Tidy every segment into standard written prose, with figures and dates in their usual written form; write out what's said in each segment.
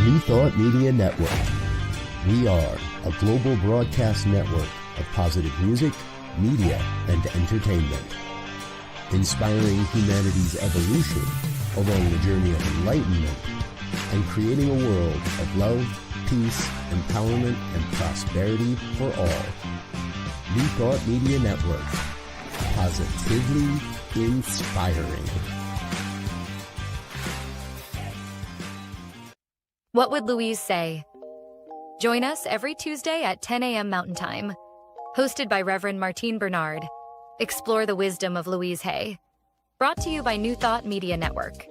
New Thought Media Network. We are a global broadcast network of positive music, media, and entertainment, inspiring humanity's evolution along the journey of enlightenment and creating a world of love, peace, empowerment, and prosperity for all. New Thought Media Network. Positively inspiring. What Would Louise Say? Join us every Tuesday at 10 a.m. Mountain Time. Hosted by Reverend Martine Bernard. Explore the wisdom of Louise Hay. Brought to you by New Thought Media Network.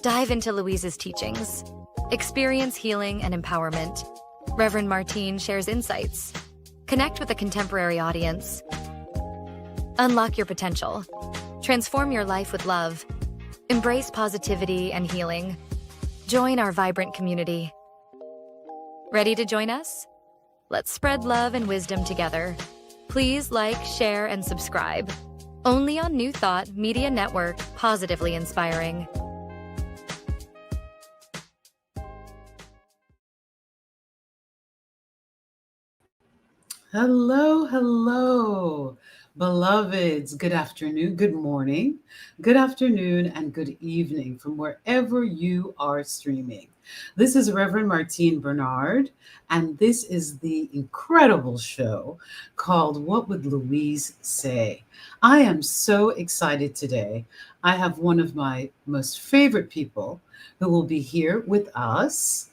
Dive into Louise's teachings. Experience healing and empowerment. Reverend Martine shares insights. Connect with a contemporary audience. Unlock your potential. Transform your life with love. Embrace positivity and healing. Join our vibrant community. Ready to join us? Let's spread love and wisdom together. Please like, share, and subscribe. Only on New Thought Media Network, positively inspiring. Hello, beloveds. Good afternoon, good morning, good afternoon, and good evening from wherever you are streaming. This is Reverend Martine Bernard, and this is the incredible show called What Would Louise Say? I am so excited today. I have one of my most favorite people who will be here with us.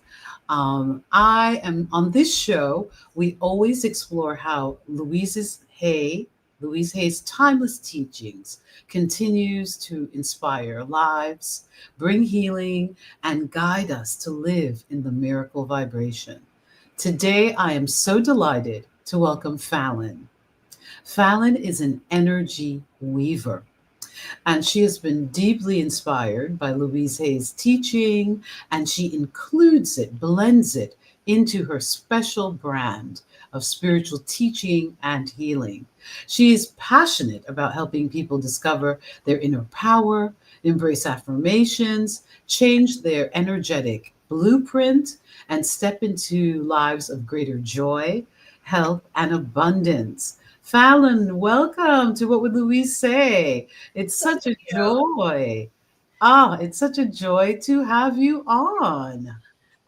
I am on this show. We always explore how Louise Hay's timeless teachings continues to inspire lives, bring healing, and guide us to live in the miracle vibration. Today, I am so delighted to welcome Falon. Falon is an energy weaver, and she has been deeply inspired by Louise Hay's teaching, and she blends it into her special brand of spiritual teaching and healing. She is passionate about helping people discover their inner power, embrace affirmations, change their energetic blueprint, and step into lives of greater joy, health, and abundance. Falon, welcome to What Would Louise Say? It's such a joy. It's such a joy to have you on.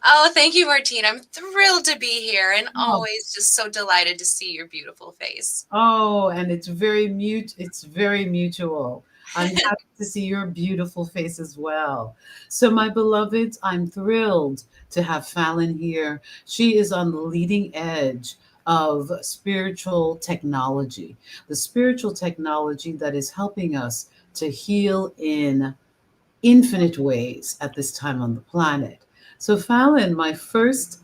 Oh, thank you, Martine. I'm thrilled to be here and always just so delighted to see your beautiful face. Oh, and it's very mutual. I'm happy to see your beautiful face as well. So, my beloveds, I'm thrilled to have Falon here. She is on the leading edge of spiritual technology, the spiritual technology that is helping us to heal in infinite ways at this time on the planet. So, Falon, my first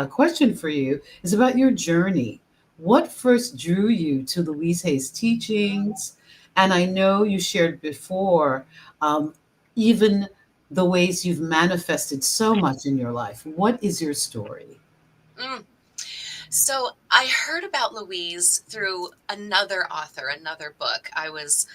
question for you is about your journey. What first drew you to Louise Hay's teachings? And I know you shared before even the ways you've manifested so much in your life. What is your story? So I heard about Louise through another author, another book. I was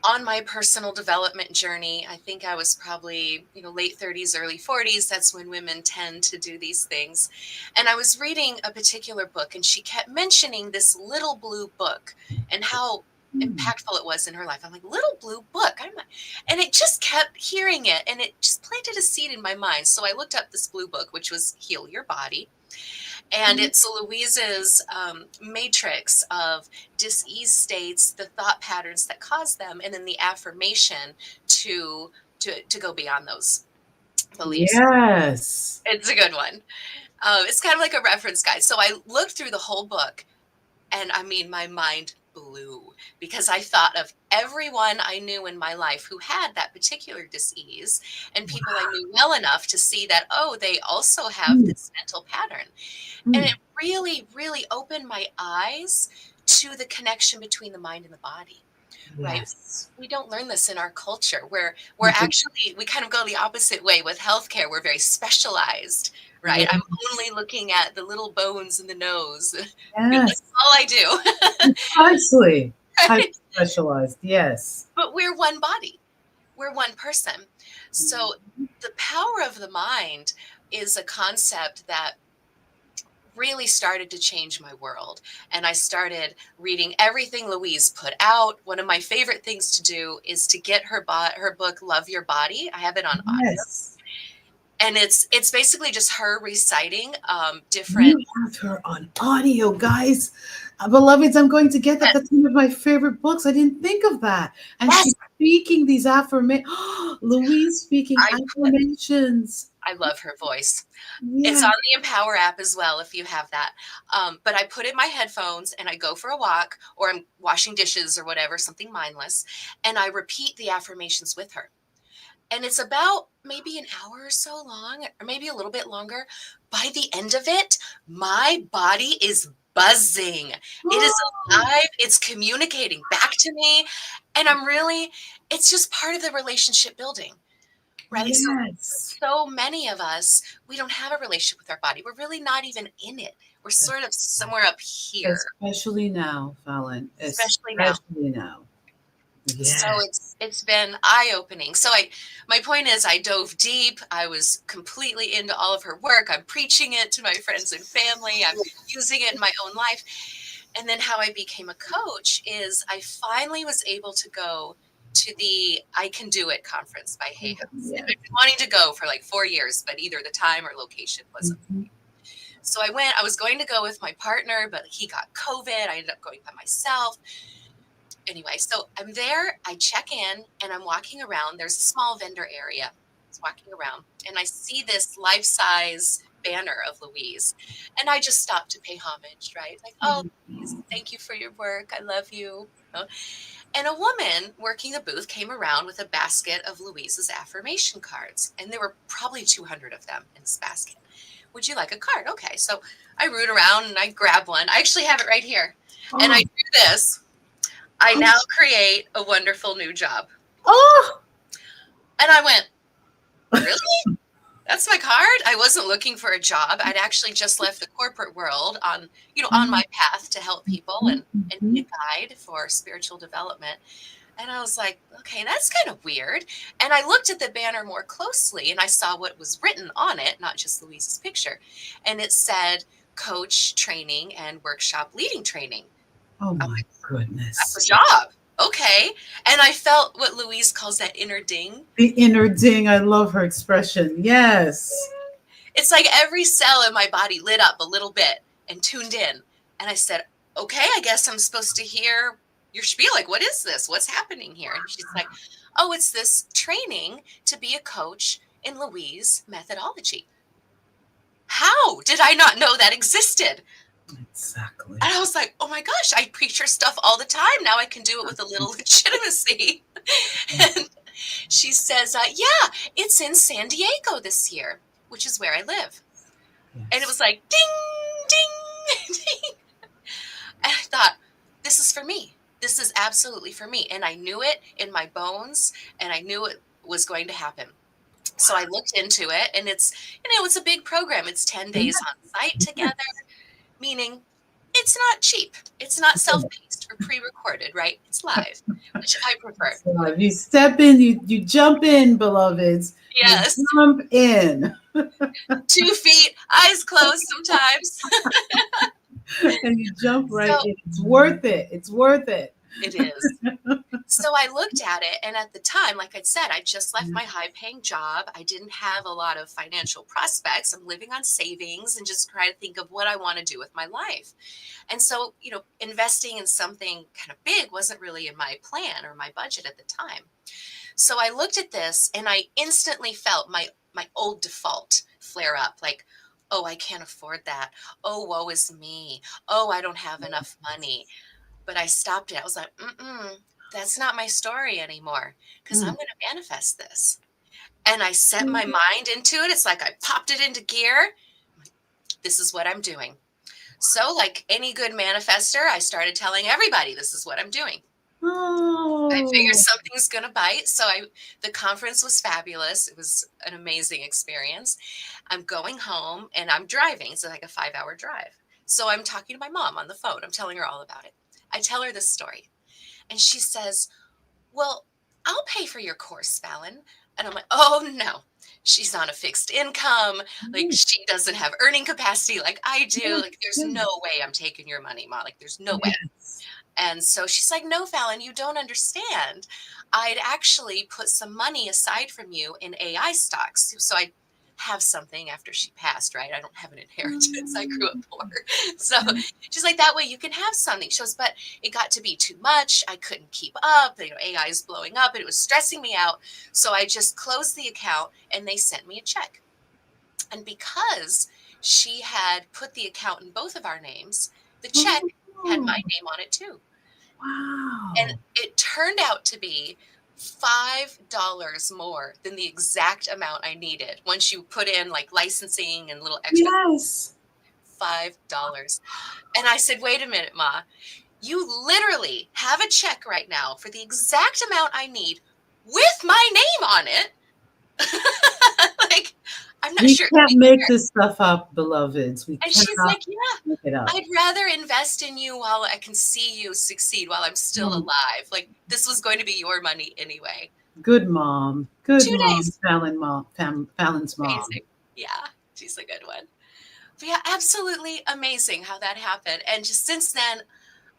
on my personal development journey. I think I was probably, late 30s, early 40s. That's when women tend to do these things. And I was reading a particular book, and she kept mentioning this little blue book and how impactful it was in her life. I'm like, little blue book. And it just kept hearing it, and it just planted a seed in my mind. So I looked up this blue book, which was Heal Your Body. And it's Louise's matrix of dis-ease states, the thought patterns that cause them, and then the affirmation to go beyond those beliefs. Yes. It's a good one. It's kind of like a reference guide. So I looked through the whole book, and my mind blew, because I thought of everyone I knew in my life who had that particular dis-ease, and people I knew well enough to see that, they also have this mental pattern. And it really, really opened my eyes to the connection between the mind and the body. Right? Yes. We don't learn this in our culture, where we kind of go the opposite way with healthcare. We're very specialized, right? Yes. I'm only looking at the little bones in the nose. Yes. That's all I do. Precisely. Hyper specialized. Yes. But we're one body. We're one person. So the power of the mind is a concept that really started to change my world. And I started reading everything Louise put out. One of my favorite things to do is to get her book, Love Your Body. I have it on audio. Yes. And it's basically just her reciting different. You have her on audio, guys. Beloveds, I'm going to get that. That's one of my favorite books. I didn't think of that. And Yes, she's speaking these affirmations. Louise speaking I affirmations. I love her voice. It's Yeah. on the Empower app as well if you have that. But I put in my headphones and I go for a walk, or I'm washing dishes or whatever, something mindless, and I repeat the affirmations with her. And it's about maybe an hour or so long, or maybe a little bit longer. By the end of it, my body is buzzing. It is alive. It's communicating back to me. And it's just part of the relationship building, right? Yes. So many of us, we don't have a relationship with our body. We're really not even in it. We're sort of somewhere up here, Especially now, Falon. especially now. Especially now. So Yeah. it's been eye-opening. So my point is I dove deep. I was completely into all of her work. I'm preaching it to my friends and family. I'm using it in my own life. And then how I became a coach is I finally was able to go to the I Can Do It conference by Hay House. Yeah. And I've been wanting to go for like 4 years, but either the time or location wasn't. Mhm. So I went. I was going to go with my partner, but he got COVID. I ended up going by myself. Anyway, so I'm there, I check in, and I'm walking around. There's a small vendor area. I was walking around, and I see this life-size banner of Louise. And I just stopped to pay homage, right? Like, oh, Louise, thank you for your work. I love you. And a woman working the booth came around with a basket of Louise's affirmation cards. And there were probably 200 of them in this basket. Would you like a card? Okay, so I root around and I grab one. I actually have it right here. And I Oh. do this. I now create a wonderful new job. Oh. And I went, really? That's my card? I wasn't looking for a job. I'd actually just left the corporate world on my path to help people and be a guide for spiritual development. And I was like, okay, that's kind of weird. And I looked at the banner more closely and I saw what was written on it, not just Louise's picture. And it said coach training and workshop leading training. Oh my That's goodness. a job. Okay. And I felt what Louise calls that inner ding. The inner ding. I love her expression. Yes. It's like every cell in my body lit up a little bit and tuned in. And I said, okay, I guess I'm supposed to hear your spiel. Like, what is this? What's happening here? And she's like, oh, it's this training to be a coach in Louise methodology. How did I not know that existed? Exactly. And I was like, oh my gosh, I preach her stuff all the time. Now I can do it with a little legitimacy. And she says, yeah, it's in San Diego this year, which is where I live. Yes. And it was like, ding, ding, ding. And I thought, this is for me. This is absolutely for me. And I knew it in my bones, and I knew it was going to happen. So I looked into it, and it's a big program. It's 10 days on site together, meaning it's not cheap. It's not self-paced or pre-recorded, right? It's live, which I prefer. So if you step in, you jump in, beloveds. Yes. You jump in. 2 feet, eyes closed sometimes. And you jump right So- in. It's worth it. It's worth it. It is. So I looked at it, and at the time, like I said, I just left my high-paying job. I didn't have a lot of financial prospects. I'm living on savings and just trying to think of what I want to do with my life. And so, investing in something kind of big wasn't really in my plan or my budget at the time. So I looked at this, and I instantly felt my old default flare up, like, oh, I can't afford that. Oh, woe is me. Oh, I don't have enough money. But I stopped it. I was like, that's not my story anymore, because I'm going to manifest this. And I set my mind into it. It's like I popped it into gear. This is what I'm doing. So like any good manifester, I started telling everybody, this is what I'm doing. Oh. I figured something's going to bite. So the conference was fabulous. It was an amazing experience. I'm going home and I'm driving. It's like a 5-hour drive. So I'm talking to my mom on the phone. I'm telling her all about it. I tell her this story, and she says, well, I'll pay for your course, Falon. And I'm like, oh no, she's on a fixed income. Like she doesn't have earning capacity like I do. Yes, Like there's no yes, way I'm taking your money, Ma. Like there's no way. yes. And so she's like, no, Falon, you don't understand. I'd actually put some money aside from you in AI stocks. So I have something after she passed, right? I don't have an inheritance. I grew up poor. So she's like, that way you can have something. She goes, but it got to be too much. I couldn't keep up. AI is blowing up and it was stressing me out. So I just closed the account and they sent me a check. And because she had put the account in both of our names, the check had my Oh, name on it too. And wow. it turned out to be $5 more than the exact amount I needed once you put in like licensing and little extra. Yes. $5. And I said, wait a minute, Ma, you literally have a check right now for the exact amount I need with my name on it. Like, I'm not We sure. can't make this stuff up, beloveds. We And she's cannot like, yeah, make it up. I'd rather invest in you while I can see you succeed while I'm still Mm. alive. Like, this was going to be your money anyway. Good mom. Good 2 days. mom. Fallon's mom. Amazing. Yeah, she's a good one. But yeah, absolutely amazing how that happened. And just since then,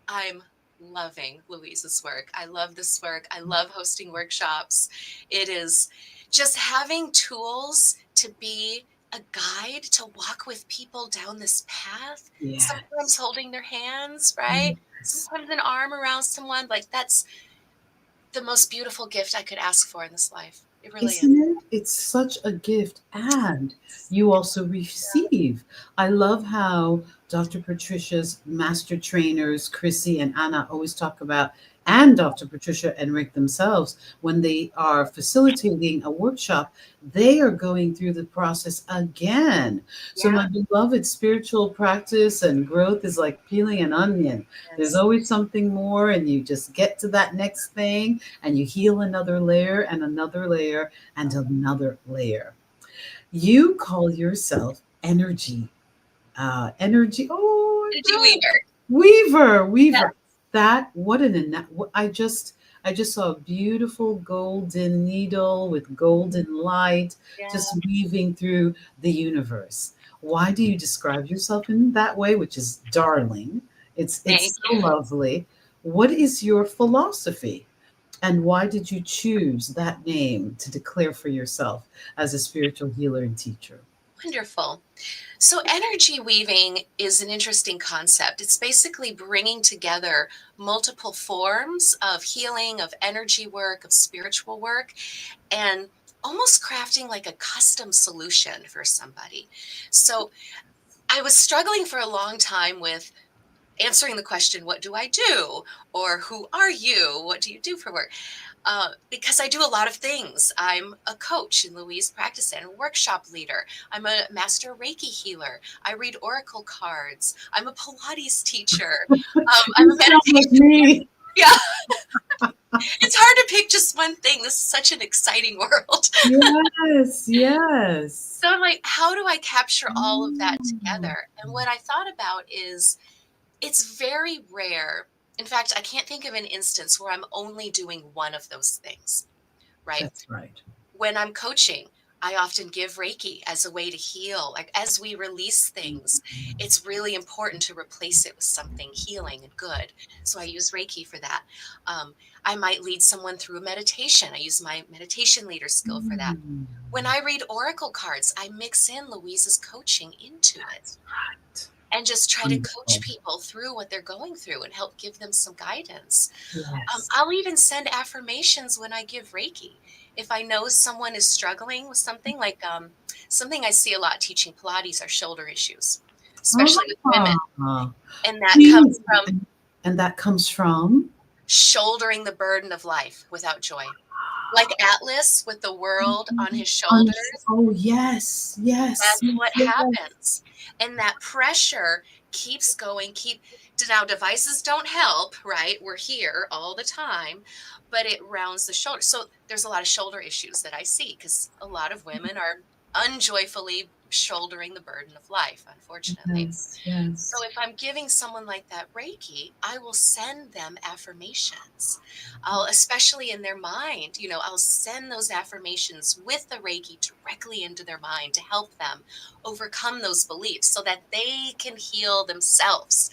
I'm loving Louise's work. I love this work. I love hosting workshops. It is just having tools to be a guide to walk with people down this path, Yeah. sometimes holding their hands, right? Yes. Sometimes an arm around someone. Like that's the most beautiful gift I could ask for in this life. It really is. Isn't it? It's such a gift. And you also receive. I love how Dr. Patricia's master trainers, Chrissy and Anna, always talk about, and Dr. Patricia and Rick themselves, when they are facilitating a workshop, they are going through the process again. So, Yeah. my beloved, spiritual practice and growth is like peeling an onion. There's Yes. always something more, and you just get to that next thing and you heal another layer and another layer and another layer. You call yourself energy. Energy. Oh Did my you God. Weaver? Weaver, Yeah. Weaver. That what I just saw a beautiful golden needle with golden light Yeah. just weaving through the universe. Why do you describe yourself in that way, which is darling? It's Thank so you. lovely. What is your philosophy? And why did you choose that name to declare for yourself as a spiritual healer and teacher? Wonderful. So, energy weaving is an interesting concept. It's basically bringing together multiple forms of healing, of energy work, of spiritual work, and almost crafting like a custom solution for somebody. So, I was struggling for a long time with answering the question, what do I do? Or who are you? What do you do for work? Because I do a lot of things. I'm a coach in Louise practice and a workshop leader. I'm a master Reiki healer. I read oracle cards. I'm a Pilates teacher. I'm You a sound like meditation. me. Yeah, it's hard to pick just one thing. This is such an exciting world. Yes, yes. So I'm like, how do I capture all of that Mm, together? And what I thought about is it's very rare. In fact, I can't think of an instance where I'm only doing one of those things, right? that's right. When I'm coaching, I often give Reiki as a way to heal. Like as we release things, it's really important to replace it with something healing and good. So I use Reiki for that. I might lead someone through a meditation. I use my meditation leader skill for that. Mm, When I read oracle cards, I mix in Louise's coaching into it that's right. and just try to coach Wonderful. people through what they're going through and help give them some guidance. Yes. I'll even send affirmations when I give Reiki. If I know someone is struggling with something, like something I see a lot teaching Pilates are shoulder issues, especially with women. Ah, And that comes please. from And that comes from? shouldering the burden of life without joy. Like Atlas with the world on his On shoulders, oh, yes, yes, that's what yes. happens. And that pressure keeps going, now devices don't help, right? We're here all the time, but it rounds the shoulder. So there's a lot of shoulder issues that I see because a lot of women are unjoyfully shouldering the burden of life, unfortunately. Yes, yes. So if I'm giving someone like that Reiki, I will send them affirmations. Especially in their mind, I'll send those affirmations with the Reiki directly into their mind to help them overcome those beliefs so that they can heal themselves.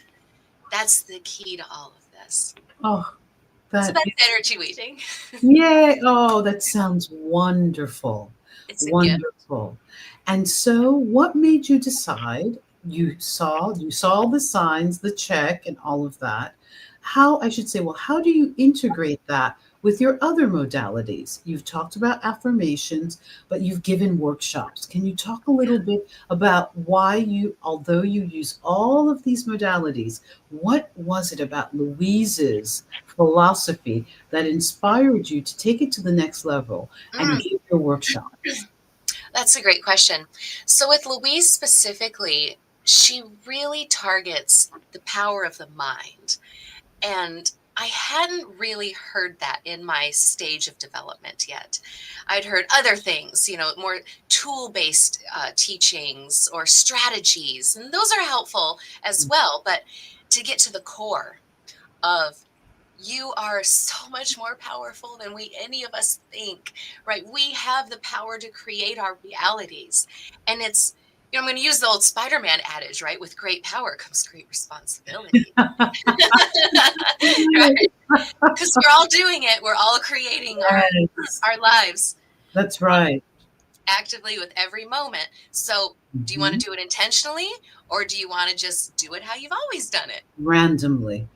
That's the key to all of this. Oh, So that that's is, energy weaving. yay. Oh, that sounds wonderful. It's a gift. Wonderful. And so what made you decide you saw the signs, the check and all of that. How I should say, well, how do you integrate that with your other modalities? You've talked about affirmations, but you've given workshops. Can you talk a little bit about why although you use all of these modalities, what was it about Louise's philosophy that inspired you to take it to the next level and Mm. give your workshops? That's a great question. So with Louise specifically, she really targets the power of the mind. And I hadn't really heard that in my stage of development yet. I'd heard other things, more tool-based teachings or strategies, and those are helpful as well. But to get to the core of you are so much more powerful than any of us think, right? We have the power to create our realities. And it's, I'm going to use the old Spider-Man adage, right? With great power comes great responsibility. Right? Because we're all doing it. We're all creating Yes, our lives that's right. actively with every moment. So do you want to do it intentionally, or do you want to just do it how you've always done it? Randomly.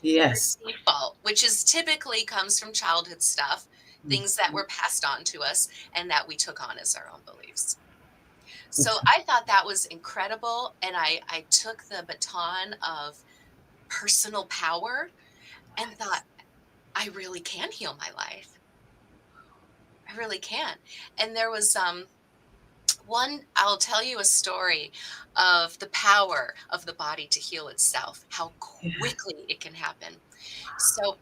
Yes. Default, which is typically comes from childhood stuff, things that were passed on to us and that we took on as our own beliefs. So I thought that was incredible. And I took the baton of personal power and thought, I really can heal my life. I really can. And there was I'll tell you a story of the power of the body to heal itself, how quickly it can happen. So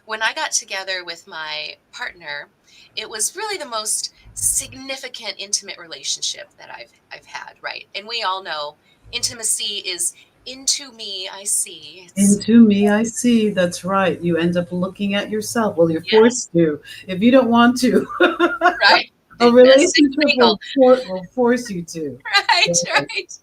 when I got together with my partner, it was really the most significant intimate relationship that I've had, right? And we all know intimacy is into me, I see. It's Into me, I see. That's right. You end up looking at yourself. Well, you're yes, forced to if you don't want to. right. A That's relationship legal. will force you to. Right, Yes. right.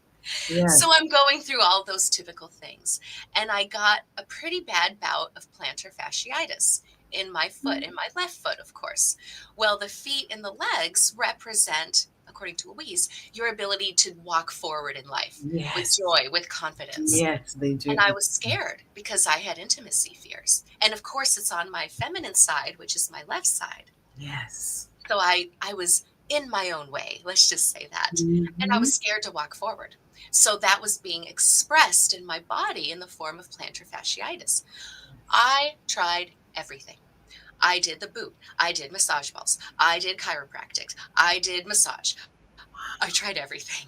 Yes. So I'm going through all those typical things. And I got a pretty bad bout of plantar fasciitis in my foot, in my left foot, of course. Well, the feet and the legs represent, according to Louise, your ability to walk forward in life with Yes. joy, with confidence. Yes, they do. And I was scared because I had intimacy fears. And of course, it's on my feminine side, which is my left side. Yes. So I was in my own way, let's just say that. And I Mhm. was scared to walk forward. So that was being expressed in my body in the form of plantar fasciitis. I tried everything. I did the boot. I did massage balls. I did chiropractic. I did massage. I tried everything.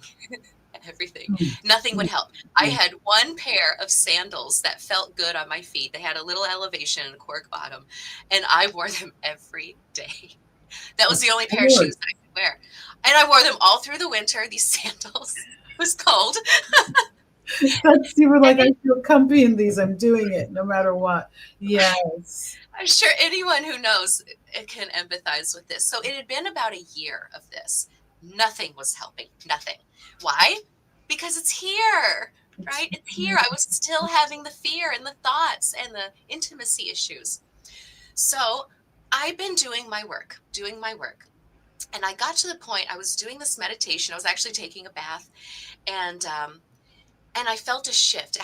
Everything. Nothing would help. I had one pair of sandals that felt good on my feet. They had a little elevation and a cork bottom, and I wore them every day. That was the only pair of shoes that I could wear. And I wore them all through the winter, these sandals. It was cold. You were like, I feel comfy in these. I'm doing it no matter what. Yes. I'm sure anyone who knows it can empathize with this. So it had been about a year of this. Nothing was helping. Nothing. Why? Because it's here, right? It's here. I was still having the fear and the thoughts and the intimacy issues. So I've been doing my work. And I got to the point, I was doing this meditation. I was actually taking a bath, and I felt a shift.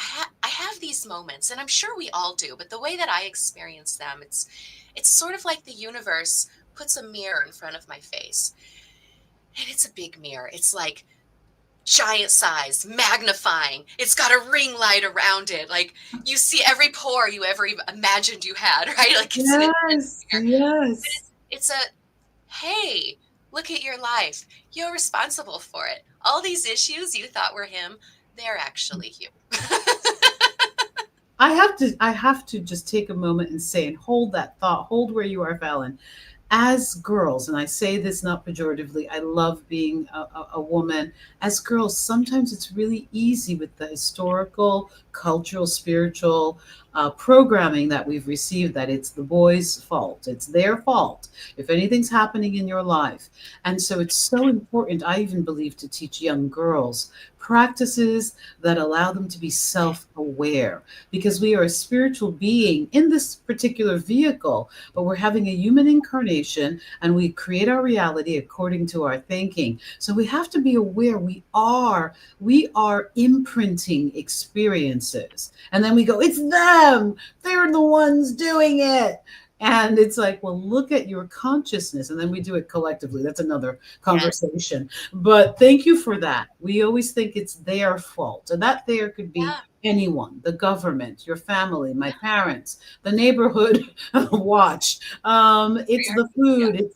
I have these moments, and I'm sure we all do, but the way that I experience them, it's sort of like the universe puts a mirror in front of my face. And it's a big mirror. It's like giant size, magnifying. It's got a ring light around it. Like you see every pore you ever even imagined you had, right? Like it's an intense Yes. mirror. Yes. It's a, hey, look at your life. You're responsible for it. All these issues you thought were him, they're actually you. I have to just take a moment and say and hold that thought, hold where you are, Falon. as girls, and I say this not pejoratively, I love being a woman. As girls, sometimes it's really easy with the historical, cultural, spiritual programming that we've received that it's the boys' fault, it's their fault if anything's happening in your life. And so it's so important, I even believe, to teach young girls practices that allow them to be self aware, because we are a spiritual being in this particular vehicle, but we're having a human incarnation and we create our reality according to our thinking. So we have to be aware we are imprinting experiences. And then we go, it's them. They're the ones doing it. And it's like, well, look at your consciousness. And then we do it collectively. That's another conversation. But thank you for that. We always think it's their fault. And that there could be anyone, the government, your family, my parents, the neighborhood watch. It's the food,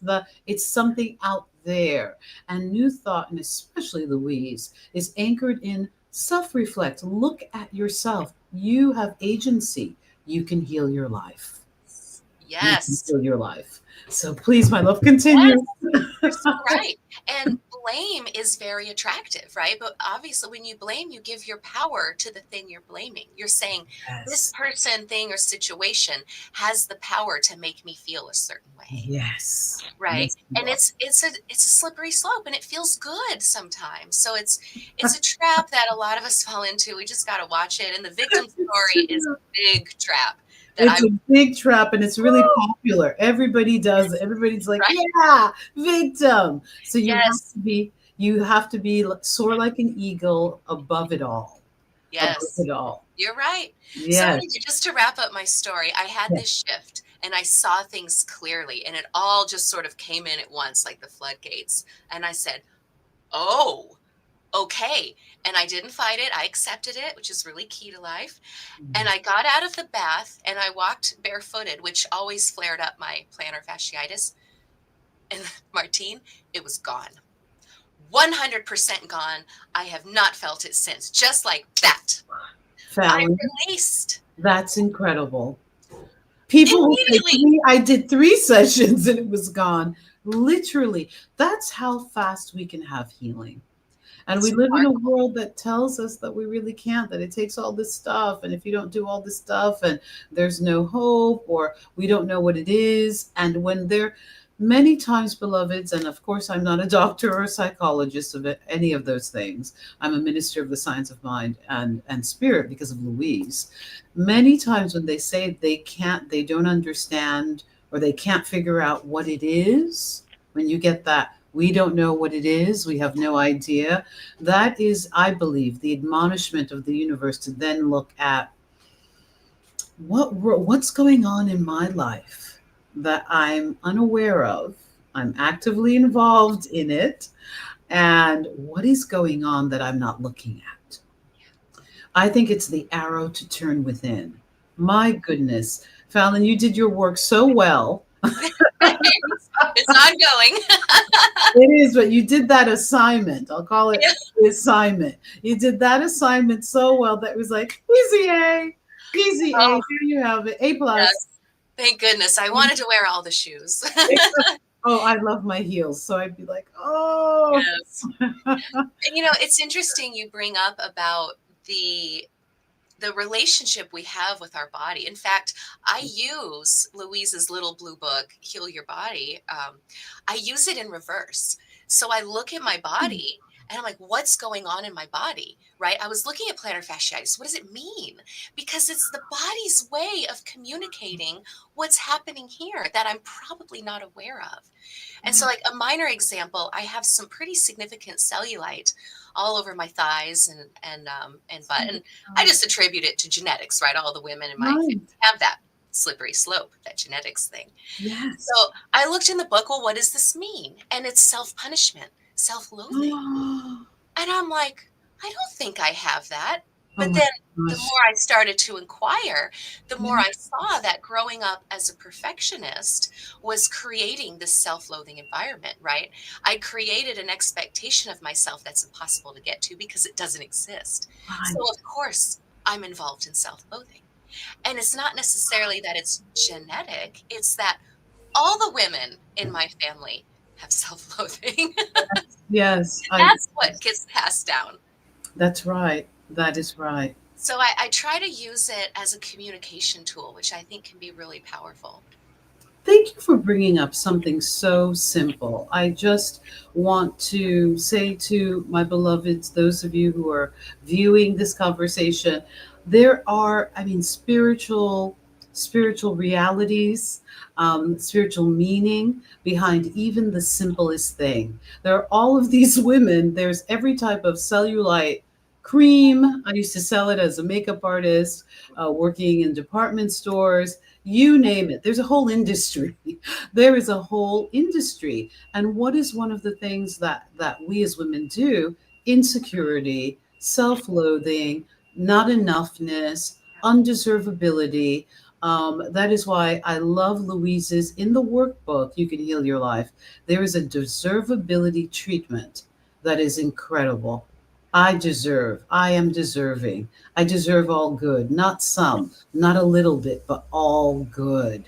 it's something out there. And New Thought, and especially Louise, is anchored in self-reflect. Look at yourself. You have agency. You can heal your life. Yes. You can heal your life. So please, my love, continue. Yes, you're so right. And blame is very attractive, right? But obviously, when you blame, you give your power to the thing you're blaming. You're saying, this person, thing, or situation has the power to make me feel a certain way. Yes. Right. Yes. And it's a slippery slope, and it feels good sometimes. So it's a trap that a lot of us fall into. We just got to watch it. And the victim story is a big trap. It's a big trap, and it's really popular. Everybody does. Everybody's like, yeah, victim. So you have to be soar like an eagle above it all. Yes. Above it all. You're right. Yes. So just to wrap up my story, I had this shift and I saw things clearly, and it all just sort of came in at once, like the floodgates. And I said, oh, okay. And I didn't fight it. I accepted it, which is really key to life. And I got out of the bath and I walked barefooted, which always flared up my plantar fasciitis. And Martine, it was gone. 100% gone. I have not felt it since. Just like that. Falon, I released. That's incredible. People will say, I did 3 sessions and it was gone. Literally. That's how fast we can have healing. And we live in a world that tells us that we really can't, that it takes all this stuff. And if you don't do all this stuff, and there's no hope, or we don't know what it is. And when many times, beloveds, and of course, I'm not a doctor or a psychologist of any of those things. I'm a minister of the science of mind and spirit because of Louise. Many times when they say they don't understand, or they can't figure out what it is, when you get that, we don't know what it is, we have no idea. That is, I believe, the admonishment of the universe to then look at what's going on in my life that I'm unaware of. I'm actively involved in it. And what is going on that I'm not looking at? I think it's the arrow to turn within. My goodness. Falon, you did your work so well. It's ongoing. It is, but you did that assignment. I'll call it the assignment. You did that assignment so well that it was like, easy A, easy A. Here you have it, A+. Yes. Thank goodness. I wanted to wear all the shoes. Oh, I love my heels. So I'd be like, oh. Yes. And it's interesting you bring up about the relationship we have with our body. In fact, I use Louise's little blue book, Heal Your Body. I use it in reverse. So I look at my body and I'm like, what's going on in my body, right? I was looking at plantar fasciitis. What does it mean? Because it's the body's way of communicating what's happening here that I'm probably not aware of. And so, like a minor example, I have some pretty significant cellulite all over my thighs and butt. And I just attribute it to genetics, right? All the women in my family have that slippery slope, that genetics thing. Yes. So I looked in the book, well, what does this mean? And it's self-punishment, self-loathing. And I'm like, I don't think I have that. But then the more I started to inquire, the more I saw that growing up as a perfectionist was creating this self-loathing environment, right? I created an expectation of myself that's impossible to get to because it doesn't exist. So of course, I'm involved in self-loathing. And it's not necessarily that it's genetic, it's that all the women in my family have self-loathing. Yes, That's what gets passed down. that's right. That is right. So I try to use it as a communication tool, which I think can be really powerful. Thank you for bringing up something so simple. I just want to say to my beloveds, those of you who are viewing this conversation, there are, I mean, spiritual realities, spiritual meaning behind even the simplest thing. There are all of these women. There's every type of cellulite cream. I used to sell it as a makeup artist, working in department stores, you name it. There's a whole industry. There is a whole industry. And what is one of the things that we as women do? Insecurity, self-loathing, not enoughness, undeservability. That is why I love Louise's in the workbook, You Can Heal Your Life. There is a deservability treatment that is incredible. I am deserving. I deserve all good, not some, not a little bit, but all good.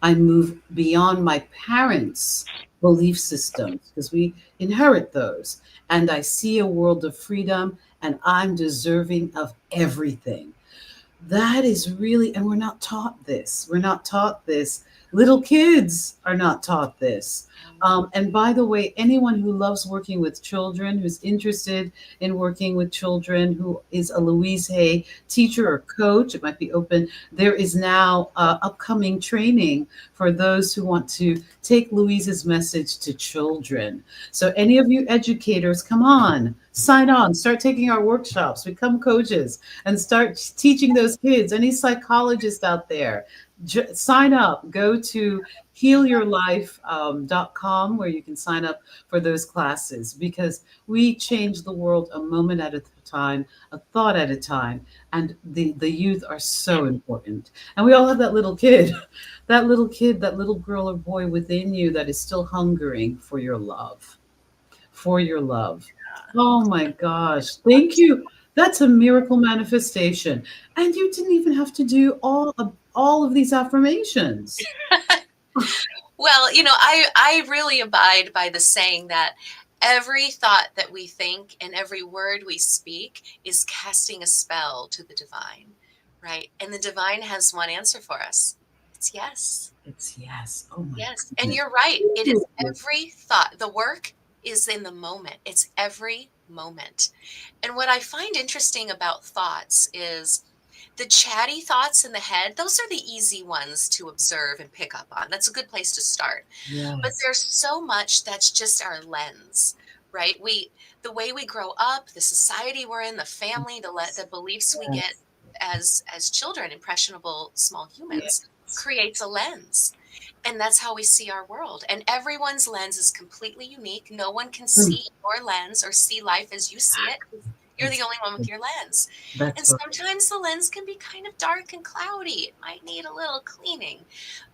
I move beyond my parents' belief systems because we inherit those. And I see a world of freedom and I'm deserving of everything. That is really, and we're not taught this. We're not taught this. Little kids are not taught this. And by the way, anyone who loves working with children, who's interested in working with children, who is a Louise Hay teacher or coach, it might be open. There is now upcoming training for those who want to take Louise's message to children. So, any of you educators, come on, sign on, start taking our workshops, become coaches, and start teaching those kids. Any psychologist out there, sign up. Go to healyourlife.com where you can sign up for those classes because we change the world a moment at a time, a thought at a time. And the youth are so important. And we all have that little kid, that little kid, that little girl or boy within you that is still hungering for your love, for your love. Oh my gosh. Thank you. That's a miracle manifestation. And you didn't even have to do all of these affirmations. Well, I really abide by the saying that every thought that we think and every word we speak is casting a spell to the divine, right? And the divine has one answer for us. It's yes. It's yes. Oh my Yes. And goodness. you're right. It is every thought. The work is in the moment. It's every moment. And what I find interesting about thoughts is the chatty thoughts in the head, those are the easy ones to observe and pick up on. That's a good place to start. But Yes. there's so much that's just our lens, right? The way we grow up, the society we're in, the family, the beliefs we get Yes. as children, impressionable small humans, Yes. creates a lens. And that's how we see our world. And everyone's lens is completely unique. No one can Mm, see your lens or see life as you see it. You're the That's only one with your lens. And that's right. sometimes the lens can be kind of dark and cloudy. It might need a little cleaning,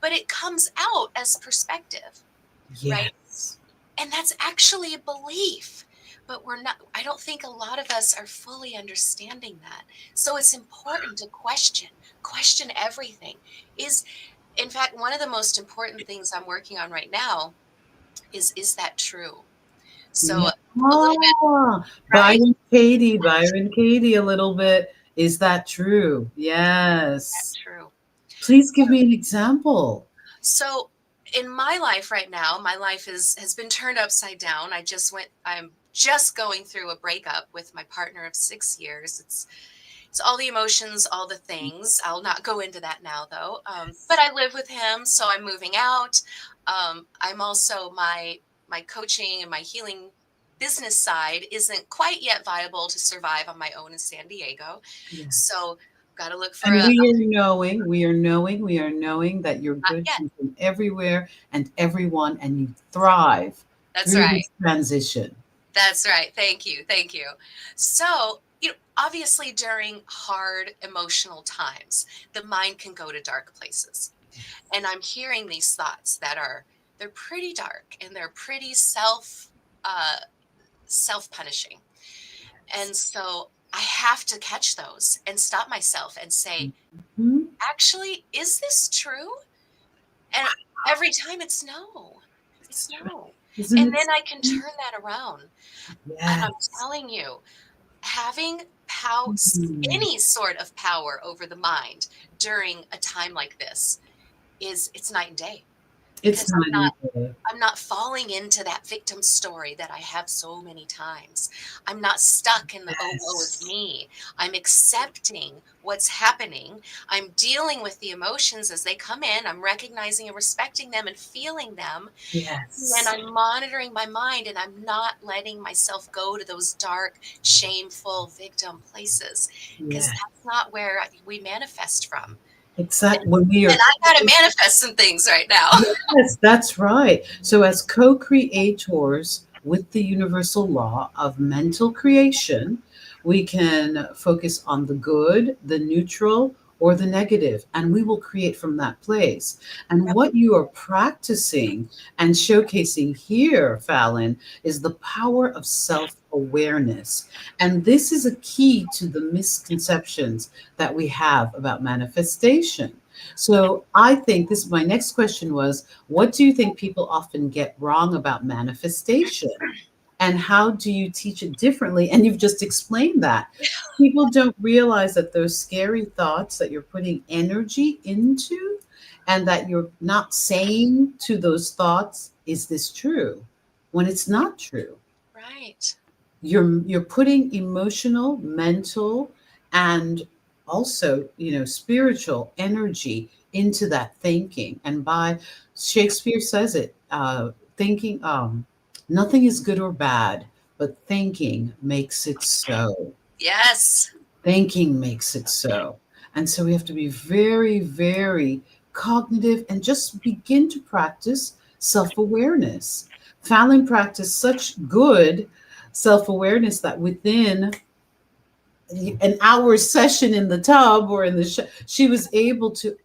but it comes out as perspective, right? Yes. And that's actually a belief. But I don't think a lot of us are fully understanding that. So it's important to question everything. In fact, one of the most important things I'm working on right now is that true? So Yeah. a little bit, right? Byron Katie a little bit. Is that true? That's Yes. true. Please give me an example. So in my life right now, my life has been turned upside down. I'm just going through a breakup with my partner of 6 years. It's all the emotions, all the things. I'll not go into that now though. But I live with him, so I'm moving out. I'm also my coaching and my healing business side isn't quite yet viable to survive on my own in San Diego. Yes. So got to look for And a we are knowing that you're not good yet. from everywhere and everyone, and you thrive That's through right. this transition. That's right. Thank you. Thank you. So, obviously during hard emotional times, the mind can go to dark places. And I'm hearing these thoughts they're pretty dark and they're pretty self-punishing. And so I have to catch those and stop myself and say, Mhm. actually, is this true? And every time it's no. No. Isn't And it? then I can turn that around. And I'm Yes. telling you, having Mhm. any sort of power over the mind during a time like this it's night and day, It's because not easy. I'm not falling into that victim story that I have so many times. I'm not stuck in the, "Oh, woe is Yes. me." I'm accepting what's happening. I'm dealing with the emotions as they come in. I'm recognizing and respecting them and feeling them. And then Yes. I'm monitoring my mind, and I'm not letting myself go to those dark, shameful victim places, because Yes. that's not where we manifest from. And, Exactly. When we and are I got to manifest some things right now. Yes, that's right. So, as co creators with the universal law of mental creation, we can focus on the good, the neutral, or the negative, and we will create from that place. And what you are practicing and showcasing here, Fallon, is the power of self awareness. And this is a key to the misconceptions that we have about manifestation. So I think this my next question was, what do you think people often get wrong about manifestation? And how do you teach it differently? And you've just explained that. People don't realize that those scary thoughts that you're putting energy into and that you're not saying to those thoughts, is this true? When it's not true. Right. You're putting emotional, mental, and also, spiritual energy into that thinking. And by Shakespeare says it, thinking, nothing is good or bad, but thinking makes it so. Yes. Thinking makes it so. And so we have to be very, very cognitive and just begin to practice self awareness. Fallon practiced such good self awareness that within an hour session in the tub or in the she was able to,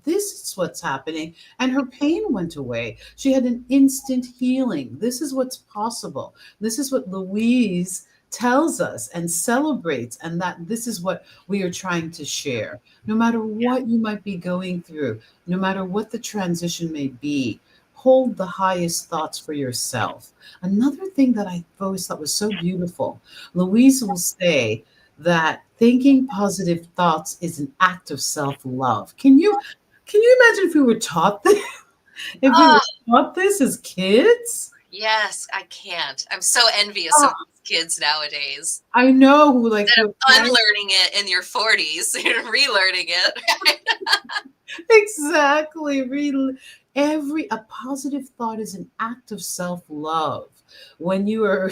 this is what's happening, and her pain went away. She had an instant healing. This is what's possible. This is what Louise tells us and celebrates, and that this is what we are trying to share. No matter what you might be going through, no matter what the transition may be, hold the highest thoughts for yourself. Another thing that I always thought was so beautiful, Louise will say that thinking positive thoughts is an act of self-love. Can you imagine if we were taught this? If we were Oh, taught this as kids? yes, I can't. I'm so envious of Oh, these kids nowadays. I know who like Instead who of unlearning it in your 40s and relearning it. exactly every a positive thought is an act of self-love. When you are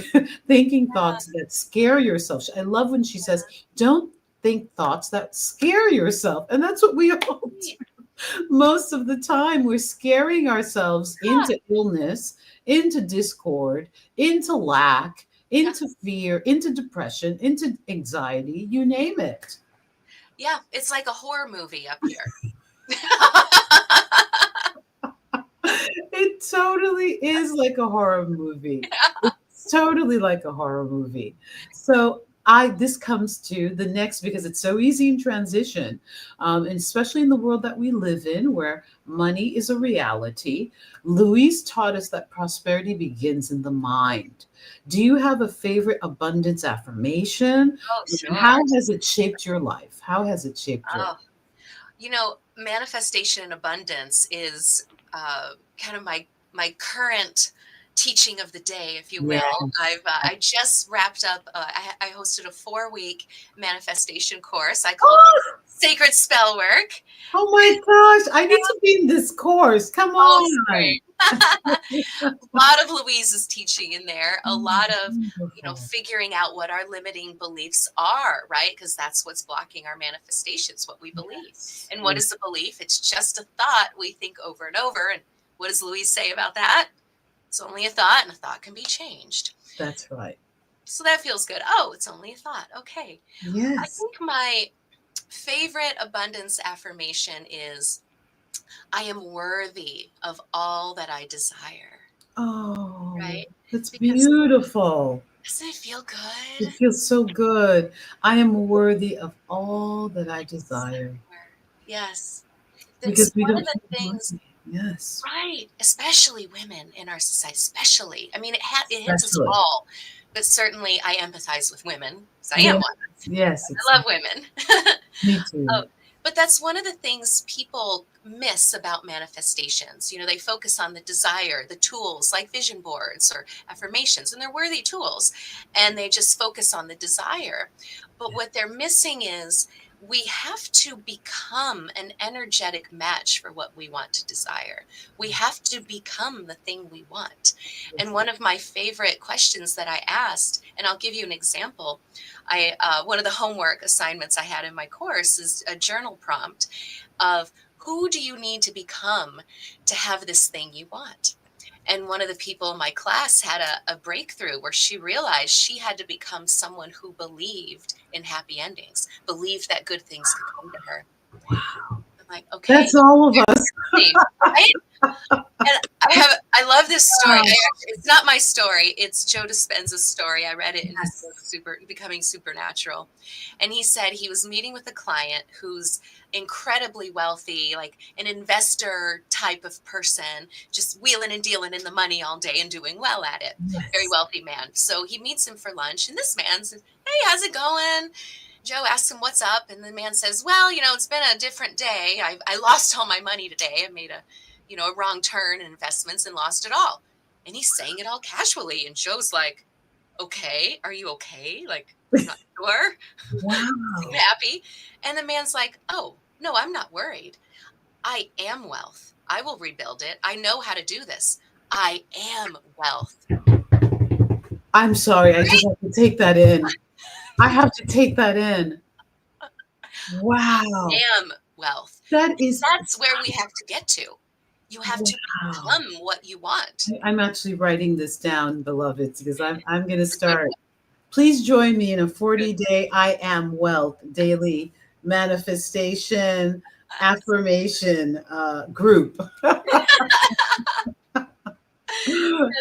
thinking thoughts that scare yourself, I love when she says, don't think thoughts that scare yourself. And that's what we all most of the time. We're scaring ourselves Yeah. into illness, into discord, into lack, Yeah. into fear, into depression, into anxiety, you name it. Yeah. It's like a horror movie up here. It totally is like a horror movie. It's totally like a horror movie. So I this comes to the next, because it's so easy in transition, and especially in the world that we live in, where money is a reality. Louise taught us that prosperity begins in the mind. Do you have a favorite abundance affirmation? Oh, And sure. how has it shaped your life? How has it shaped your life? Oh, manifestation and abundance is kind of my current teaching of the day, if you Yeah. will. I just wrapped up. I hosted a 4-week manifestation course. I called it Sacred Spell Work. Oh my gosh, I need to be in this course. Come Oh, it's on. great. A lot of Louise's teaching in there, a lot of, Wonderful. figuring out what our limiting beliefs are, right? Because that's what's blocking our manifestations, what we believe. Yes. And what Yeah, is a belief? It's just a thought we think over and over. And what does Louise say about that? It's only a thought, and a thought can be changed. that's right. So that feels good. Oh, it's only a thought. Okay. I Yes. think my favorite abundance affirmation is I am worthy of all that I desire, Oh, right? that's Because beautiful. doesn't it feel It good? feels so good. I am worthy of all that I Yes. desire, Yes. That's because we one of don't the feel things worthy. Yes. Right. Especially women in our society, especially. I mean, it hits us Especially. all, but certainly I empathize with women because I am Yes. one. Yes. I love women. Me too. Oh, but that's one of the things people miss about manifestations. You know, they focus on the desire, the tools like vision boards or affirmations, and they're worthy tools, and they just focus on the desire. But what they're missing is we have to become an energetic match for what we want to desire. We have to become the thing we want. And one of my favorite questions that I asked, and I'll give you an example. One of the homework assignments I had in my course is a journal prompt of who do you need to become to have this thing you want? And one of the people in my class had a breakthrough where she realized she had to become someone who believed in happy endings, believed that good things could come to her. I'm like, okay, That's all of us. right? And I love this story. It's not my story. It's Joe Dispenza's story. I read it in his book, Becoming Supernatural. And he said he was meeting with a client who's incredibly wealthy, like an investor type of person, just wheeling and dealing in the money all day and doing well at it. Yes. Very wealthy man. So he meets him for lunch, and this man says, "Hey, how's it going?" Joe asks him what's up, and the man says, "Well, it's been a different day. I lost all my money today. I made a wrong turn in investments and lost it all." And he's saying it all casually. And Joe's like, "Okay, are you okay? Like, I'm not sure." Wow. Seem happy. And the man's like, "Oh, no, I'm not worried. I am wealth. I will rebuild it. I know how to do this. I am wealth." I'm sorry. I just have to take that in. I have to take that in. Wow. Am wealth. That's where we have to get to. You have to become what you want. I'm actually writing this down, beloveds, because I'm going to start. Please join me in a 40-day I am wealth daily manifestation affirmation group.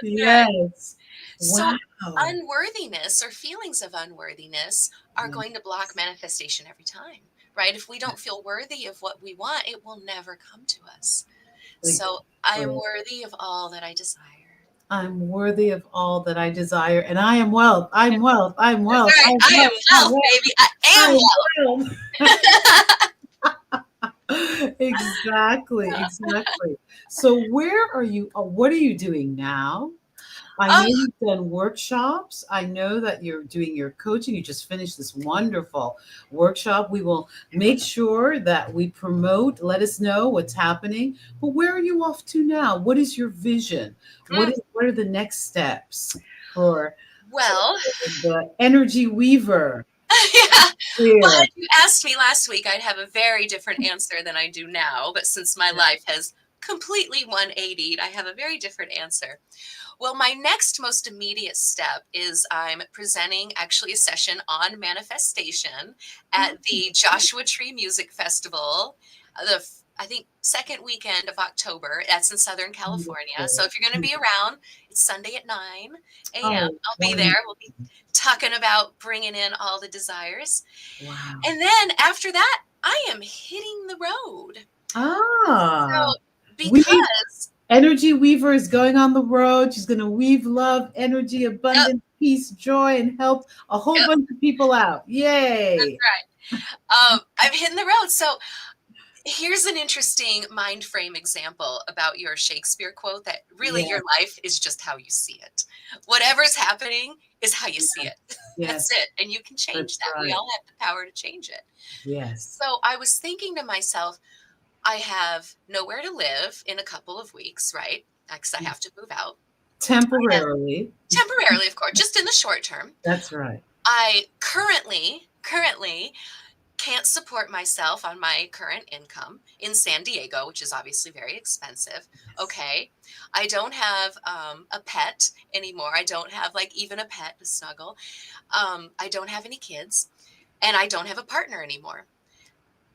Yes. So Wow. unworthiness or feelings of unworthiness are going to block manifestation every time, right? If we don't feel worthy of what we want, it will never come to us. So I am worthy of all that I desire. I'm worthy of all that I desire, and I am wealth. I'm wealth. I'm wealth. Right. I am wealth, baby. I am wealth. Exactly. So where are you? What are you doing now? I know you've done workshops. I know that you're doing your coaching. You just finished this wonderful workshop. We will make sure that we promote, let us know what's happening. But where are you off to now? What is your vision? What are the next steps for the energy weaver? Yeah. Here. Well, if you asked me last week, I'd have a very different answer than I do now. But since my life has completely 180'd, I have a very different answer. Well, my next most immediate step is I'm presenting actually a session on manifestation at the Joshua Tree Music Festival, I think second weekend of October. That's in Southern California. So if you're going to be around, it's Sunday at 9 a.m. I'll be there. We'll be talking about bringing in all the desires. Wow. And then after that, I am hitting the road. So because Energy Weaver is going on the road. She's going to weave love, energy, abundance, peace, joy, and help a whole bunch of people out. Yay. That's right. I'm hitting the road. So here's an interesting mind frame example about your Shakespeare quote that really your life is just how you see it. Whatever's happening is how you see it. That's it. And you can change that. Right. We all have the power to change it. Yes. So I was thinking to myself, I have nowhere to live in a couple of weeks, right? Because I have to move out. Temporarily, of course, just in the short term. That's right. I currently can't support myself on my current income in San Diego, which is obviously very expensive. Okay. I don't have a pet anymore. I don't have even a pet to snuggle. I don't have any kids, and I don't have a partner anymore.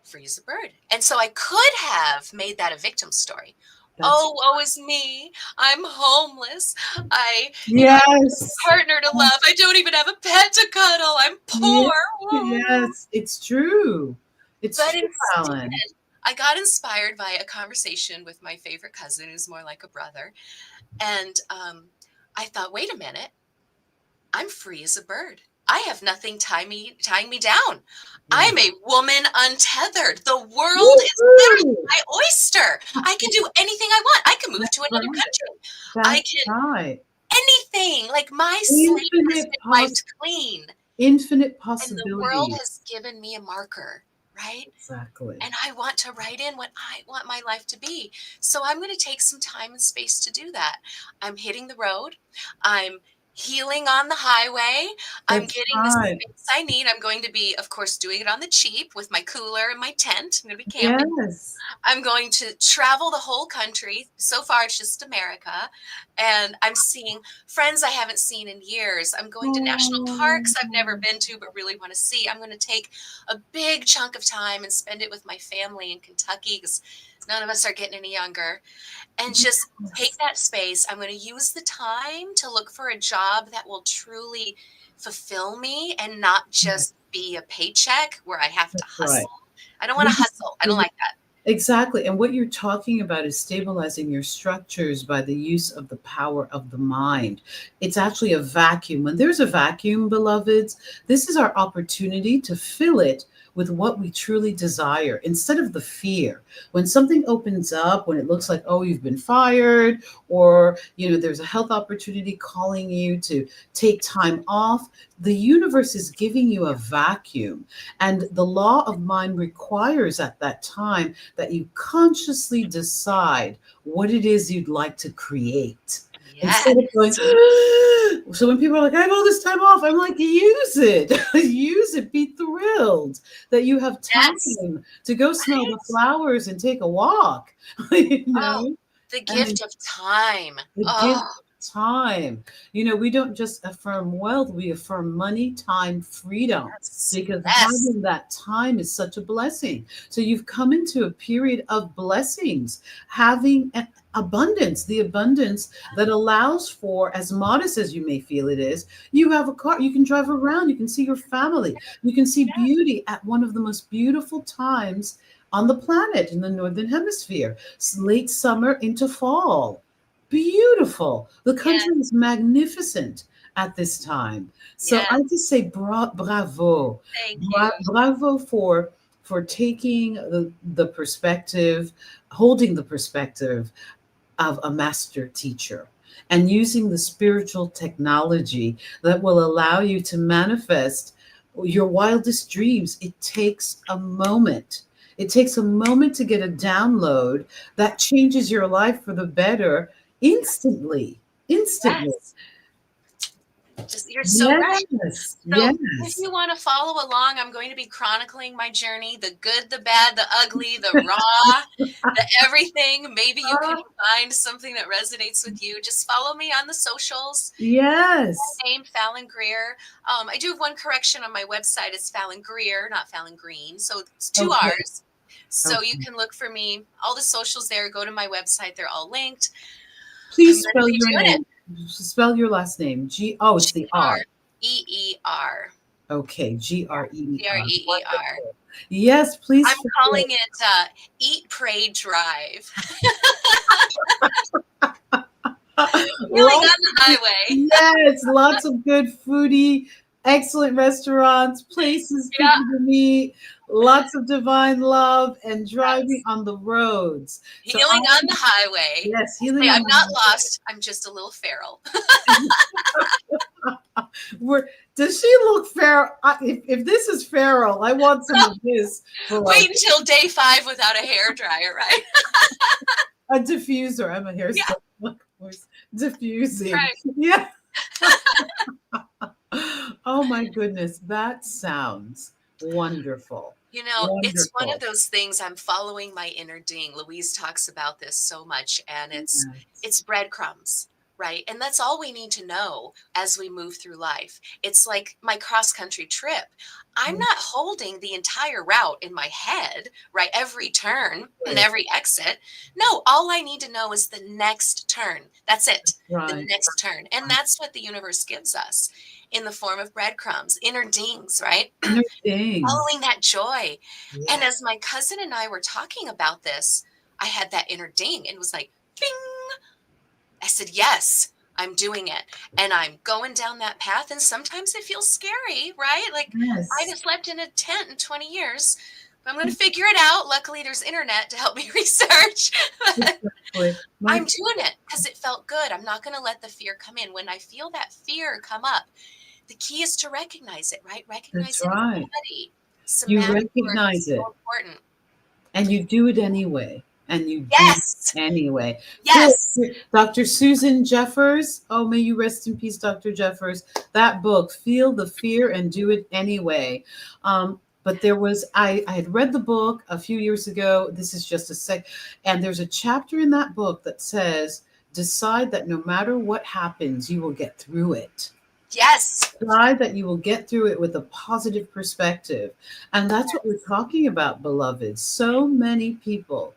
Freeze the bird. And so I could have made that a victim story. Woe is me. I'm homeless. I have a partner to love. I don't even have a pet to cuddle. I'm poor. Yes, it's true. It's but true, instead, Falon. I got inspired by a conversation with my favorite cousin, who's more like a brother. And I thought, wait a minute, I'm free as a bird. I have nothing tying me down. Yeah. I'm a woman untethered. The world is literally Woo-hoo! my oyster. I can do anything I want. I can move That's to another right. country. I That's can right. anything. Like my slate has Infinite been wiped clean, infinite and the world possibilities. has given me a marker, right? Exactly. And I want to write in what I want my life to be. So I'm going to take some time and space to do that. I'm hitting the road. I'm healing on the highway. I'm That's getting the right. space I need. I'm going to be, of course, doing it on the cheap with my cooler and my tent. I'm going to be camping. Yes. I'm going to travel the whole country. So far, it's just America. And I'm seeing friends I haven't seen in years. I'm going to national parks I've never been to but really want to see. I'm going to take a big chunk of time and spend it with my family in Kentucky because none of us are getting any younger. And just take that space. I'm going to use the time to look for a job that will truly fulfill me and not just be a paycheck where I have to That's hustle. right. I don't want to hustle. I don't like that. Exactly. And what you're talking about is stabilizing your structures by the use of the power of the mind. It's actually a vacuum. When there's a vacuum, beloveds, this is our opportunity to fill it with what we truly desire instead of the fear. When something opens up, when it looks like, oh, you've been fired, or, there's a health opportunity calling you to take time off, the universe is giving you a vacuum. And the law of mind requires at that time that you consciously decide what it is you'd like to create. Yes. Instead of going, so when people are like, I have all this time off, I'm like, use it. Use it. Be thrilled that you have time to go smell the flowers and take a walk. Oh, the gift of time. The gift of time. We don't just affirm wealth, we affirm money, time, freedom. Because having that time is such a blessing. So you've come into a period of blessings, having abundance, the abundance that allows for, as modest as you may feel it is, you have a car, you can drive around, you can see your family, you can see beauty at one of the most beautiful times on the planet in the Northern Hemisphere, late summer into fall. Beautiful. The country is magnificent at this time. So I just say bravo. Thank you. Bravo for taking the perspective, holding the perspective of a master teacher and using the spiritual technology that will allow you to manifest your wildest dreams. It takes a moment. It takes a moment to get a download that changes your life for the better instantly. Yes. You're so right. So if you want to follow along, I'm going to be chronicling my journey, the good, the bad, the ugly, the raw, the everything. Maybe you can find something that resonates with you. Just follow me on the socials. Yes. My name, Falon Greer. I do have one correction on my website. It's Falon Greer, not Falon Green. So it's two R's. So you can look for me. All the socials there. Go to my website. They're all linked. Please spell your name. Spell your last name. It's the R. G-R-E-E-R. Okay, Greer. Greer. Yes, please. I'm calling it Eat, Pray, Drive. Really on the highway. Yes, lots of good foodie, excellent restaurants, places people to meet, lots of divine love, and driving on the roads. Healing on the highway. Yes, healing. I'm not lost. I'm just a little feral. Does she look feral? If this is feral, I want some of this. Wait until day 5 without a hairdryer, right? A diffuser. I'm a hairstylist. Yeah. Diffusing. Right. Yeah. Oh my goodness, that sounds wonderful. It's one of those things. I'm following my inner ding. Louise talks about this so much, and it's breadcrumbs, right? And that's all we need to know as we move through life. It's like my cross-country trip. I'm not holding the entire route in my head, right? Every turn and every exit. No, all I need to know is the next turn. That's it. The next turn. And that's what the universe gives us. in the form of breadcrumbs, inner dings, right? Inner things. Following that joy. Yeah. And as my cousin and I were talking about this, I had that inner ding and it was like, bing. I said, yes, I'm doing it. And I'm going down that path. And sometimes it feels scary, right? Like Yes. I haven't slept in a tent in 20 years. But I'm going to figure it out. Luckily, there's internet to help me research. Exactly. I'm doing it because it felt good. I'm not going to let the fear come in. When I feel that fear come up, the key is to recognize it, right? Recognize That's it in right. your body. You Somatic work recognize is it. so important. And you do it anyway. And you do Yes. it anyway. Yes. Dr. Susan Jeffers. Oh, may you rest in peace, Dr. Jeffers. That book, Feel the Fear and Do It Anyway. But there was, I had read the book a few years ago. This is just a sec. And there's a chapter in that book that says, decide that no matter what happens, you will get through it. Yes. Decide that you will get through it with a positive perspective. And that's what we're talking about, beloveds. So many people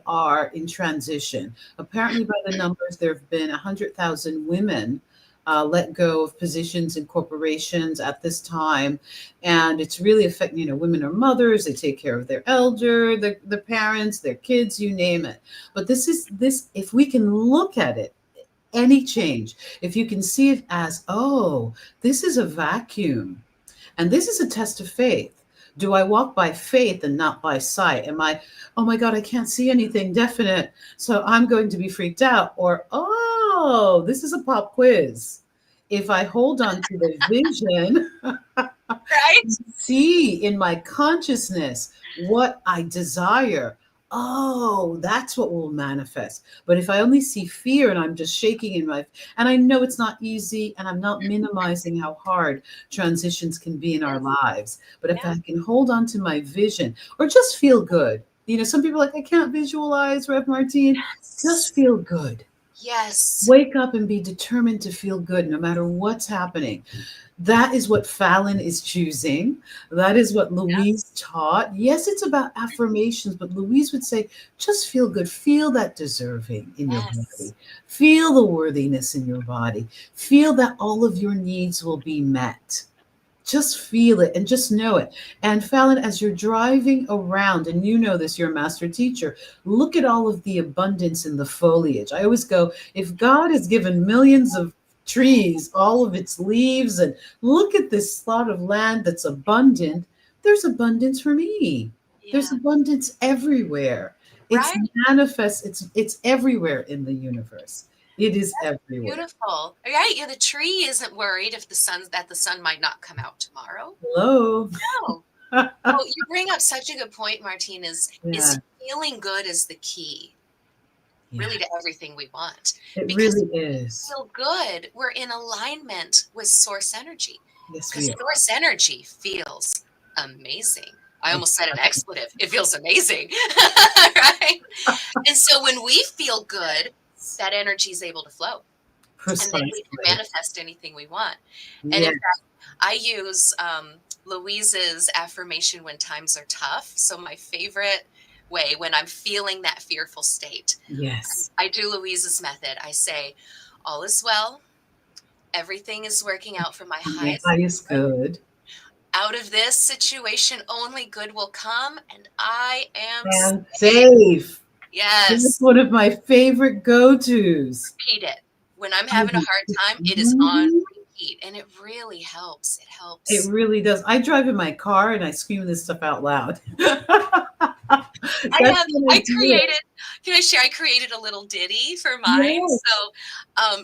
are in transition. Apparently, by the numbers, there have been 100,000 women let go of positions in corporations at this time. And it's really affecting, women are mothers, they take care of their elder, the parents, their kids, you name it. But this, if we can look at it, any change, if you can see it as, oh, this is a vacuum and this is a test of faith. Do I walk by faith and not by sight? Am I, oh my God, I can't see anything definite, so I'm going to be freaked out? Or, oh, this is a pop quiz. If I hold on to the vision, Right? see in my consciousness what I desire, oh, that's what will manifest. But if I only see fear and I'm just shaking and I know it's not easy, and I'm not minimizing how hard transitions can be in our lives. But if I can hold on to my vision or just feel good, some people are like, I can't visualize, Rev Martine. Yes. Just feel good. Yes. Wake up and be determined to feel good no matter what's happening. That is what Falon is choosing. That is what Louise taught. Yes, it's about affirmations, but Louise would say, just feel good. Feel that deserving in your body. Feel the worthiness in your body. Feel that all of your needs will be met. Just feel it and just know it. And Falon, as you're driving around, and you know this, you're a master teacher, look at all of the abundance in the foliage. I always go, if God has given millions of trees, all of its leaves, and look at this plot of land that's abundant, there's abundance for me. There's abundance everywhere. It's manifest, it's everywhere in the universe. It is everywhere. Beautiful. Right? The tree isn't worried if the sun might not come out tomorrow. Hello. No. Well, you bring up such a good point, Martine, is feeling good is the key. Really to everything we want. It because really is. Feel good. We're in alignment with source energy. Yes, because source energy feels amazing. I almost said an expletive. It feels amazing. Right? And so when we feel good, that energy is able to flow. Precisely. And then we can manifest anything we want. And in fact, I use Louise's affirmation when times are tough. So my favorite way when I'm feeling that fearful state. Yes. I do Louise's method. I say, all is well. Everything is working out for my highest good. Out of this situation, only good will come, and I am safe. Yes. This is one of my favorite go-tos. Repeat it. When I'm having a hard time, it is on repeat, and it really helps. It helps. It really does. I drive in my car and I scream this stuff out loud. I created a little ditty for mine. Yes. So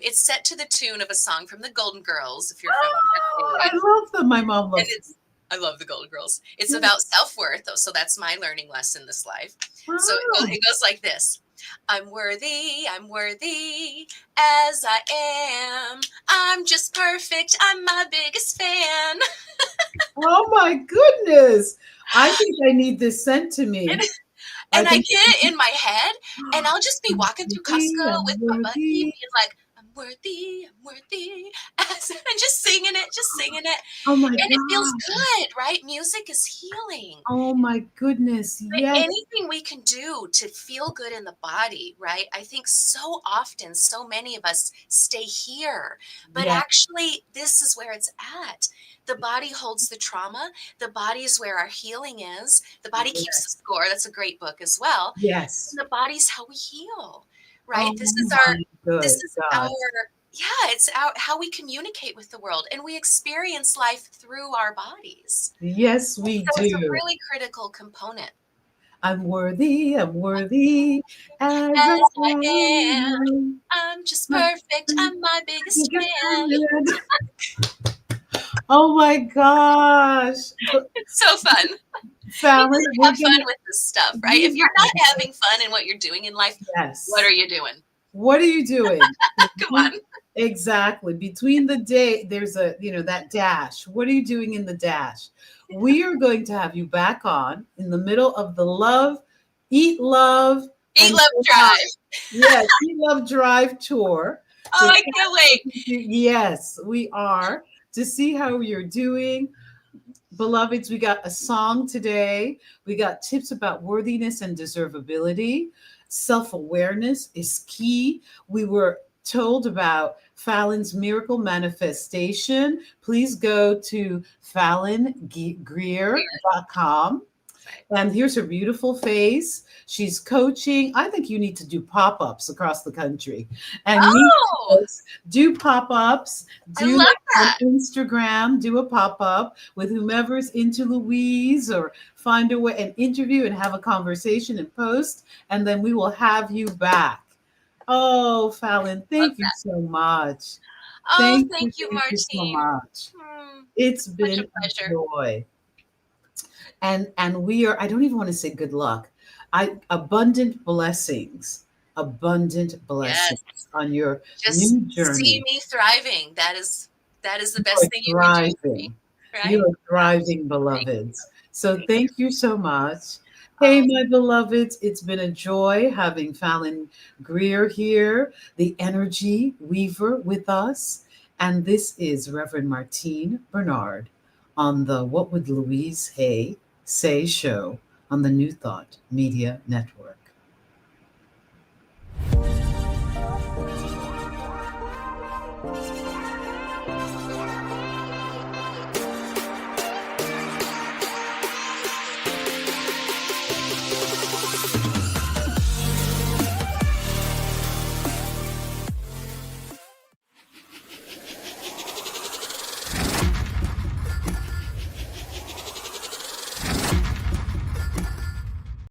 it's set to the tune of a song from the Golden Girls, if you're familiar. I love them. My mom loves them. I love the Golden Girls. It's about self-worth, though, so that's my learning lesson this life. Oh. So it goes like this. I'm worthy as I am. I'm just perfect. I'm my biggest fan. Oh my goodness. I think I need this sent to me. And I get it in my head, and I'll just be walking through Costco with my buddy, being like, I'm I'm worthy. And just singing it, just singing it. Oh my And it feels God. good, right? Music is healing. Oh my goodness. But Yes. anything we can do to feel good in the body, right? I think so often, so many of us stay here, but Yes. actually, this is where it's at. The body holds the trauma. The body is where our healing is. The body keeps the score. That's a great book as well. Yes. And the body's how we heal, right? Oh This is my this good is God. yeah, it's how we communicate with the world, and we experience life through our bodies. Yes, we So it's a do. really critical component. I'm worthy as As I I am, am. I'm just perfect. I'm my biggest fan. Oh my gosh. But It's so fun. You Fallon, gotta we're have fun gonna with this stuff, right? If you're not having fun in what you're doing in life, what yes. are you doing? What are you doing? Come on. Exactly. Between the day, there's that dash. What are you doing in the dash? We are going to have you back on in the middle of the Eat Love, Eat, and love, drive. yes, Eat Love Drive tour. Oh, I can't wait. Yes, we are to see how you're doing. Beloveds, we got a song today. We got tips about worthiness and deservability. Self-awareness is key. We were told about Falon's miracle manifestation. Please go to falongreer.com. And here's her beautiful face. She's coaching. I think you need to do pop-ups across the country and meet Oh, folks. Do pop-ups. I Do love it on that. Instagram. Do a pop-up with whomever's into Louise, or find a way and interview and have a conversation and post. And then we will have you back. Oh, Falon, Love thank you that. so much. Oh, Thank thank you, you so Martine. much. It's Such a been a pleasure. joy. And we are, I don't even want to say good luck. Abundant blessings Yes. on your Just new see journey. me thriving. That is the You best are thing you can do for me, thriving. You right? are thriving, Thank beloveds. So you. thank you so much. Hey, Oh, my beloveds, it's been a joy having Falon Greer here, the energy weaver with us. And this is Reverend Martine Bernard on the What Would Louise Hay Say show on the New Thought Media Network.